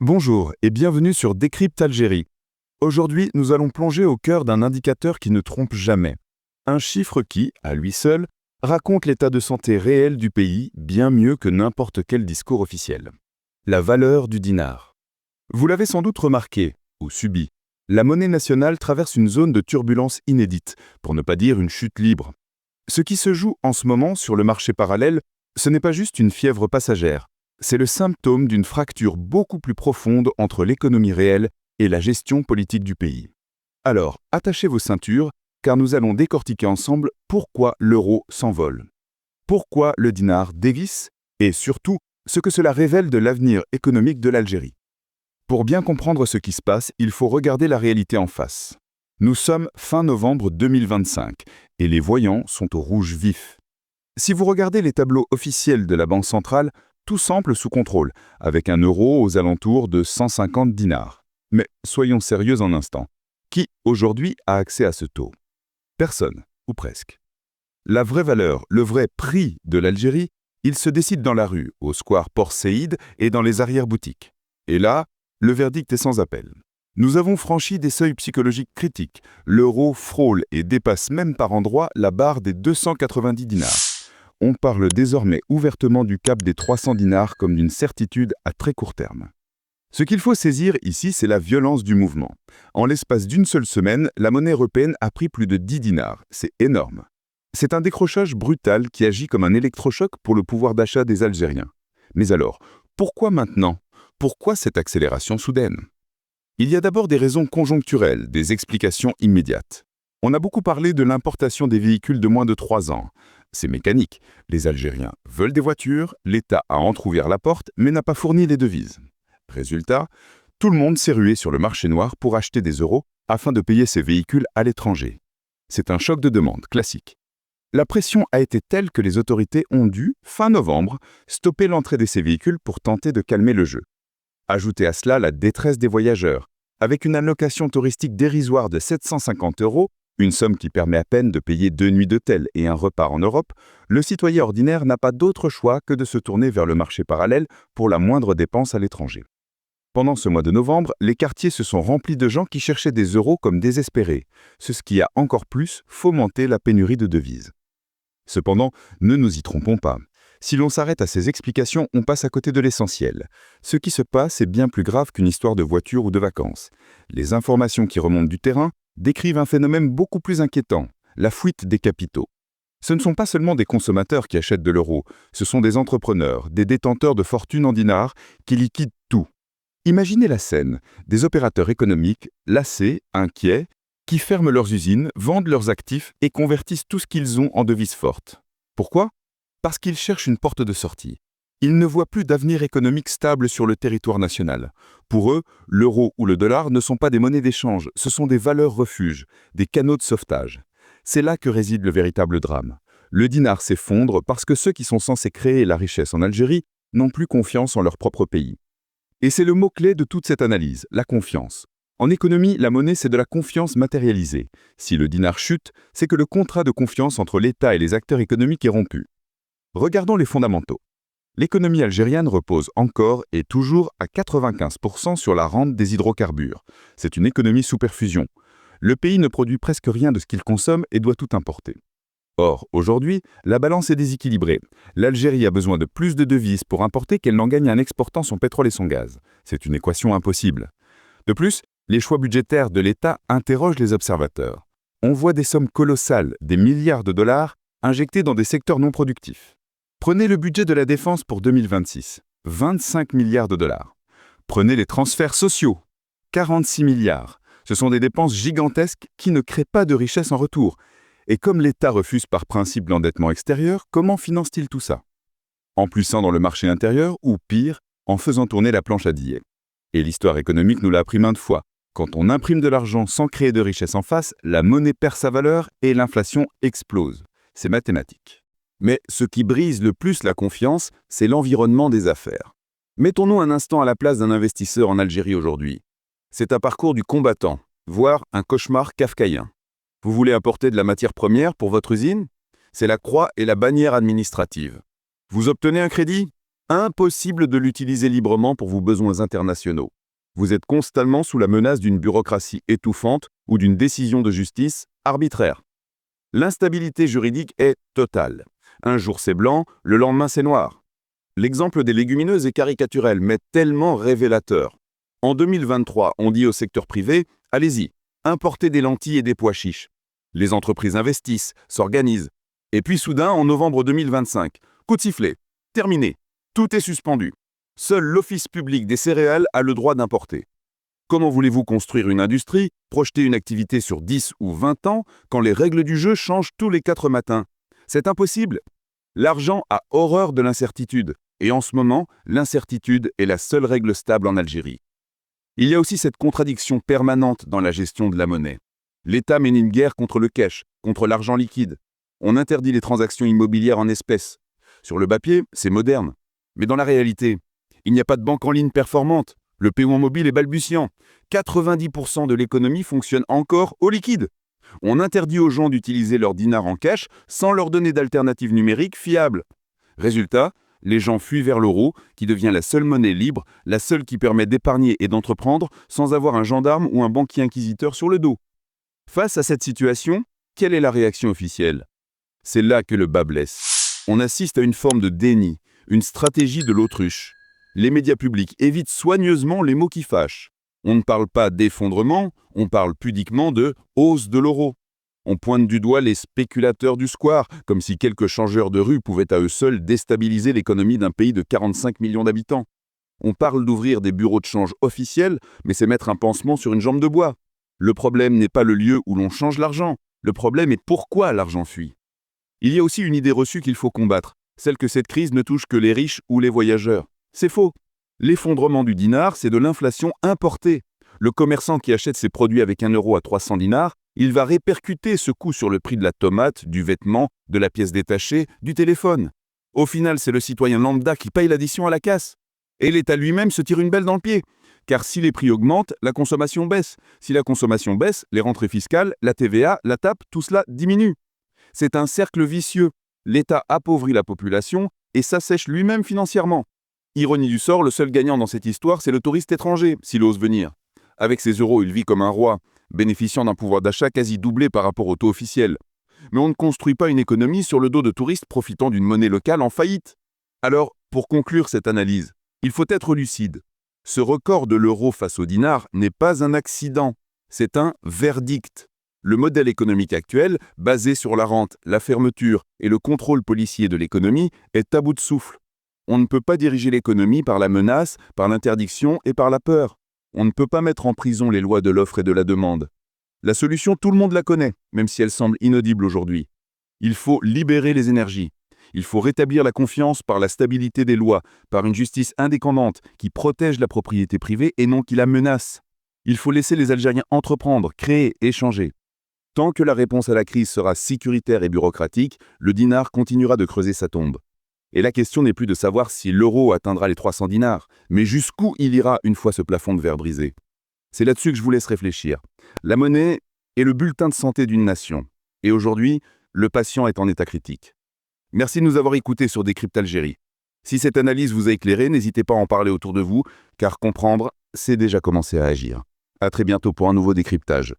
Bonjour et bienvenue sur Décrypte Algérie. Aujourd'hui, nous allons plonger au cœur d'un indicateur qui ne trompe jamais. Un chiffre qui, à lui seul, raconte l'état de santé réel du pays bien mieux que n'importe quel discours officiel. La valeur du dinar. Vous l'avez sans doute remarqué, ou subi, la monnaie nationale traverse une zone de turbulence inédite, pour ne pas dire une chute libre. Ce qui se joue en ce moment sur le marché parallèle, ce n'est pas juste une fièvre passagère. C'est le symptôme d'une fracture beaucoup plus profonde entre l'économie réelle et la gestion politique du pays. Alors, attachez vos ceintures, car nous allons décortiquer ensemble pourquoi l'euro s'envole. Pourquoi le dinar dévisse et surtout, ce que cela révèle de l'avenir économique de l'Algérie. Pour bien comprendre ce qui se passe, il faut regarder la réalité en face. Nous sommes fin novembre 2025 et les voyants sont au rouge vif. Si vous regardez les tableaux officiels de la Banque centrale, tout semble sous contrôle, avec un euro aux alentours de 150 dinars. Mais soyons sérieux un instant. Qui, aujourd'hui, a accès à ce taux? Personne, ou presque. La vraie valeur, le vrai prix de l'Algérie, il se décide dans la rue, au square Port Saïd et dans les arrière-boutiques. Et là, le verdict est sans appel. Nous avons franchi des seuils psychologiques critiques. L'euro frôle et dépasse même par endroits la barre des 290 dinars. On parle désormais ouvertement du cap des 300 dinars comme d'une certitude à très court terme. Ce qu'il faut saisir ici, c'est la violence du mouvement. En l'espace d'une seule semaine, la monnaie européenne a pris plus de 10 dinars. C'est énorme. C'est un décrochage brutal qui agit comme un électrochoc pour le pouvoir d'achat des Algériens. Mais alors, pourquoi maintenant? Pourquoi cette accélération soudaine? Il y a d'abord des raisons conjoncturelles, des explications immédiates. On a beaucoup parlé de l'importation des véhicules de moins de 3 ans. C'est mécanique. Les Algériens veulent des voitures, l'État a entrouvert la porte mais n'a pas fourni les devises. Résultat, tout le monde s'est rué sur le marché noir pour acheter des euros afin de payer ses véhicules à l'étranger. C'est un choc de demande classique. La pression a été telle que les autorités ont dû, fin novembre, stopper l'entrée de ces véhicules pour tenter de calmer le jeu. Ajoutez à cela la détresse des voyageurs. Avec une allocation touristique dérisoire de 750 €, une somme qui permet à peine de payer 2 nuits d'hôtel et un repas en Europe, le citoyen ordinaire n'a pas d'autre choix que de se tourner vers le marché parallèle pour la moindre dépense à l'étranger. Pendant ce mois de novembre, les quartiers se sont remplis de gens qui cherchaient des euros comme désespérés, ce qui a encore plus fomenté la pénurie de devises. Cependant, ne nous y trompons pas. Si l'on s'arrête à ces explications, on passe à côté de l'essentiel. Ce qui se passe est bien plus grave qu'une histoire de voiture ou de vacances. Les informations qui remontent du terrain décrivent un phénomène beaucoup plus inquiétant, la fuite des capitaux. Ce ne sont pas seulement des consommateurs qui achètent de l'euro, ce sont des entrepreneurs, des détenteurs de fortune en dinars qui liquident tout. Imaginez la scène, des opérateurs économiques, lassés, inquiets, qui ferment leurs usines, vendent leurs actifs et convertissent tout ce qu'ils ont en devises fortes. Pourquoi? Parce qu'ils cherchent une porte de sortie. Ils ne voient plus d'avenir économique stable sur le territoire national. Pour eux, l'euro ou le dollar ne sont pas des monnaies d'échange, ce sont des valeurs refuges, des canaux de sauvetage. C'est là que réside le véritable drame. Le dinar s'effondre parce que ceux qui sont censés créer la richesse en Algérie n'ont plus confiance en leur propre pays. Et c'est le mot-clé de toute cette analyse, la confiance. En économie, la monnaie, c'est de la confiance matérialisée. Si le dinar chute, c'est que le contrat de confiance entre l'État et les acteurs économiques est rompu. Regardons les fondamentaux. L'économie algérienne repose encore et toujours à 95% sur la rente des hydrocarbures. C'est une économie sous perfusion. Le pays ne produit presque rien de ce qu'il consomme et doit tout importer. Or, aujourd'hui, la balance est déséquilibrée. L'Algérie a besoin de plus de devises pour importer qu'elle n'en gagne en exportant son pétrole et son gaz. C'est une équation impossible. De plus, les choix budgétaires de l'État interrogent les observateurs. On voit des sommes colossales, des milliards de dollars, injectés dans des secteurs non productifs. Prenez le budget de la défense pour 2026, 25 milliards de dollars. Prenez les transferts sociaux, 46 milliards. Ce sont des dépenses gigantesques qui ne créent pas de richesse en retour. Et comme l'État refuse par principe l'endettement extérieur, comment finance-t-il tout ça? En puissant dans le marché intérieur ou pire, en faisant tourner la planche à billets. Et l'histoire économique nous l'a appris maintes fois. Quand on imprime de l'argent sans créer de richesse en face, la monnaie perd sa valeur et l'inflation explose. C'est mathématique. Mais ce qui brise le plus la confiance, c'est l'environnement des affaires. Mettons-nous un instant à la place d'un investisseur en Algérie aujourd'hui. C'est un parcours du combattant, voire un cauchemar kafkaïen. Vous voulez apporter de la matière première pour votre usine? C'est la croix et la bannière administrative. Vous obtenez un crédit? Impossible de l'utiliser librement pour vos besoins internationaux. Vous êtes constamment sous la menace d'une bureaucratie étouffante ou d'une décision de justice arbitraire. L'instabilité juridique est totale. Un jour c'est blanc, le lendemain c'est noir. L'exemple des légumineuses est caricatural, mais tellement révélateur. En 2023, on dit au secteur privé « Allez-y, importez des lentilles et des pois chiches ». Les entreprises investissent, s'organisent. Et puis soudain, en novembre 2025, coup de sifflet, terminé, tout est suspendu. Seul l'Office public des céréales a le droit d'importer. Comment voulez-vous construire une industrie, projeter une activité sur 10 ou 20 ans, quand les règles du jeu changent tous les 4 matins? C'est impossible. L'argent a horreur de l'incertitude, et en ce moment, l'incertitude est la seule règle stable en Algérie. Il y a aussi cette contradiction permanente dans la gestion de la monnaie. L'État mène une guerre contre le cash, contre l'argent liquide. On interdit les transactions immobilières en espèces. Sur le papier, c'est moderne. Mais dans la réalité, il n'y a pas de banque en ligne performante. Le paiement mobile est balbutiant. 90% de l'économie fonctionne encore au liquide. On interdit aux gens d'utiliser leur dinar en cash sans leur donner d'alternatives numériques fiables. Résultat, les gens fuient vers l'euro, qui devient la seule monnaie libre, la seule qui permet d'épargner et d'entreprendre sans avoir un gendarme ou un banquier inquisiteur sur le dos. Face à cette situation, quelle est la réaction officielle? C'est là que le bât blesse. On assiste à une forme de déni, une stratégie de l'autruche. Les médias publics évitent soigneusement les mots qui fâchent. On ne parle pas d'effondrement, on parle pudiquement de hausse de l'euro. On pointe du doigt les spéculateurs du square, comme si quelques changeurs de rue pouvaient à eux seuls déstabiliser l'économie d'un pays de 45 millions d'habitants. On parle d'ouvrir des bureaux de change officiels, mais c'est mettre un pansement sur une jambe de bois. Le problème n'est pas le lieu où l'on change l'argent, le problème est pourquoi l'argent fuit. Il y a aussi une idée reçue qu'il faut combattre, celle que cette crise ne touche que les riches ou les voyageurs. C'est faux. L'effondrement du dinar, c'est de l'inflation importée. Le commerçant qui achète ses produits avec 1 euro à 300 dinars, il va répercuter ce coût sur le prix de la tomate, du vêtement, de la pièce détachée, du téléphone. Au final, c'est le citoyen lambda qui paye l'addition à la casse. Et l'État lui-même se tire une balle dans le pied. Car si les prix augmentent, la consommation baisse. Si la consommation baisse, les rentrées fiscales, la TVA, la TAP, tout cela diminue. C'est un cercle vicieux. L'État appauvrit la population et s'assèche lui-même financièrement. Ironie du sort, le seul gagnant dans cette histoire, c'est le touriste étranger, s'il ose venir. Avec ses euros, il vit comme un roi, bénéficiant d'un pouvoir d'achat quasi doublé par rapport au taux officiel. Mais on ne construit pas une économie sur le dos de touristes profitant d'une monnaie locale en faillite. Alors, pour conclure cette analyse, il faut être lucide. Ce record de l'euro face au dinar n'est pas un accident, c'est un verdict. Le modèle économique actuel, basé sur la rente, la fermeture et le contrôle policier de l'économie, est à bout de souffle. On ne peut pas diriger l'économie par la menace, par l'interdiction et par la peur. On ne peut pas mettre en prison les lois de l'offre et de la demande. La solution, tout le monde la connaît, même si elle semble inaudible aujourd'hui. Il faut libérer les énergies. Il faut rétablir la confiance par la stabilité des lois, par une justice indépendante qui protège la propriété privée et non qui la menace. Il faut laisser les Algériens entreprendre, créer, échanger. Tant que la réponse à la crise sera sécuritaire et bureaucratique, le dinar continuera de creuser sa tombe. Et la question n'est plus de savoir si l'euro atteindra les 300 dinars, mais jusqu'où il ira une fois ce plafond de verre brisé. C'est là-dessus que je vous laisse réfléchir. La monnaie est le bulletin de santé d'une nation. Et aujourd'hui, le patient est en état critique. Merci de nous avoir écoutés sur Décrypte Algérie. Si cette analyse vous a éclairé, n'hésitez pas à en parler autour de vous, car comprendre, c'est déjà commencer à agir. À très bientôt pour un nouveau décryptage.